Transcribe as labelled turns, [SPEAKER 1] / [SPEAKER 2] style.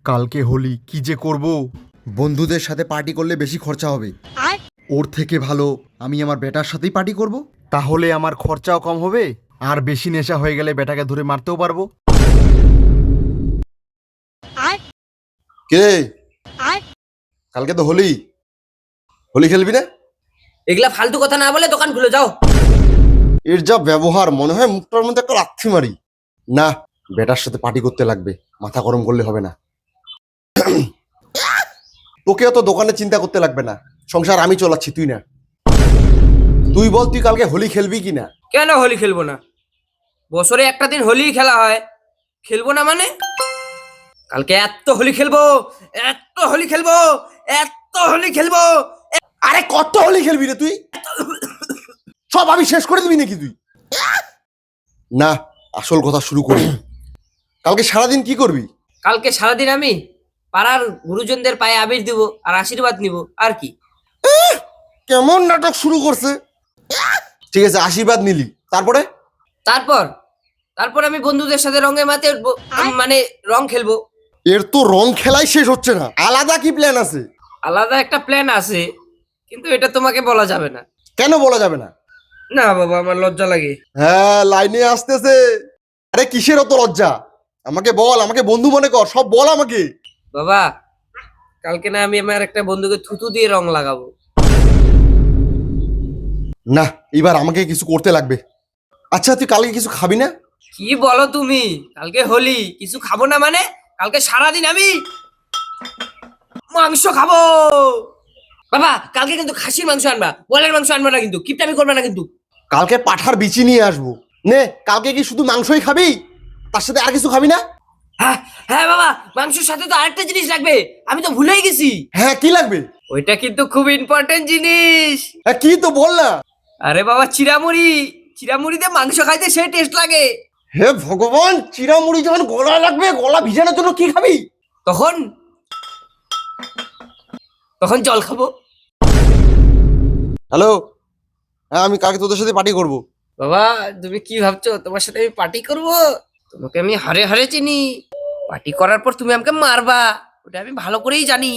[SPEAKER 1] কালকে হোলি কি যে করব। বন্ধুদের সাথে পার্টি করলে বেশি খরচা হবে, ওর থেকে ভালো আমি আমার বেটার সাথেই পার্টি করব। তাহলে আমার খরচাও কম হবে, আর বেশি নেশা হয়ে গেলে বেটাকে ধরে মারতেও পারবো।
[SPEAKER 2] কে? কালকে তো হোলি, হোলি খেলবি না?
[SPEAKER 3] এগুলা ফালতু কথা না বলে দোকান খুলে যাও।
[SPEAKER 2] এর যা ব্যবহার, মনে হয় মুখটার মধ্যে একটা লাথি মারি। না, বেটার সাথে পার্টি করতে লাগবে, মাথা গরম করলে হবে না। তোকে অত দোকানে চিন্তা করতে লাগবে না, সংসার আমি চালাচ্ছি, তুই না। তুই বল, তুই কালকে হোলি খেলবি কি না?
[SPEAKER 3] কেন হোলি খেলবো না? বছরে একটা দিন হোলি খেলা হয়, খেলবো না মানে? কালকে এত হোলি খেলবো, এত হোলি খেলবো, এত হোলি খেলবো।
[SPEAKER 2] আরে কত হোলি খেলবি রে তুই? সব আমি শেষ করে দিবি নাকি তুই? না, আসল কথা শুরু করবি। কালকে সারাদিন কি করবি?
[SPEAKER 3] কালকে সারাদিন আমি পাড়ার গুরুজনদের পায়ে আবির দিব আর আশীর্বাদ নিব, আর কি।
[SPEAKER 2] কেমন নাটক শুরু করছে। ঠিক আছে, আশীর্বাদ নিলি, তারপরে?
[SPEAKER 3] তারপর তারপর আমি বন্ধুদের সাথে রঙে মাতে উঠবো, মানে রং খেলবো।
[SPEAKER 2] এর তো রং খেলাই শেষ হচ্ছে না, আলাদা কি প্ল্যান আছে?
[SPEAKER 3] আলাদা একটা প্ল্যান আছে, কিন্তু এটা তোমাকে বলা যাবে না।
[SPEAKER 2] কেন বলা যাবে না?
[SPEAKER 3] না বাবা, আমার লজ্জা লাগে।
[SPEAKER 2] হ্যাঁ, লাইনে আসতেছে। আরে কিসের অত লজ্জা? আমাকে বল, আমাকে বন্ধু মনে কর, সব বল আমাকে।
[SPEAKER 3] বাবা, কালকে না আমি আমার একটা বন্ধুকে থুতু দিয়ে রং লাগাবো।
[SPEAKER 2] না, এবার আমাকে কিছু করতে লাগবে। আচ্ছা, তুই কালকে কিছু খাবি না?
[SPEAKER 3] কি বলো তুমি? কালকে হোলি, কিছু খাবো না মানে? কালকে সারাদিন আমি মাংস খাবো। বাবা, কালকে কিন্তু খাসির মাংস আনবা, বলের মাংস আনবা না কিন্তু, কিপটামি করবে না কিন্তু।
[SPEAKER 2] কালকে পাঠার বিচি নিয়ে আসবো। নে, কালকে কি শুধু মাংসই খাবি? তার সাথে আর কিছু খাবি না?
[SPEAKER 3] হ্যাঁ হ্যাঁ বাবা, মাংসের সাথে তো আরেকটা জিনিস লাগবে, আমি তো ভুলেই গেছি।
[SPEAKER 2] হ্যাঁ, কি লাগবে?
[SPEAKER 3] ওইটা কিন্তু খুব ইম্পর্টেন্ট জিনিস।
[SPEAKER 2] হ্যাঁ, কি তো বল না।
[SPEAKER 3] আরে বাবা, চিড়ামুড়ি। চিড়ামুড়ি দিয়ে মাংস খাইতে সেই টেস্ট লাগে।
[SPEAKER 2] হে ভগবান, চিড়ামুড়ি যখন গলা লাগবে, গলা ভিজানোর জন্য কি খাবি?
[SPEAKER 3] তখন তখন জল খাবো।
[SPEAKER 2] হ্যালো, হ্যাঁ, আমি কালকে তোদের সাথে পার্টি করবো।
[SPEAKER 3] বাবা, তুমি কি ভাবছো তোমার সাথে আমি পার্টি করব? তোমাকে আমি হারে হারে চিনি। পার্টি করার পর তুমি আমাকে মারবা, ওটা আমি ভালো করেই জানি।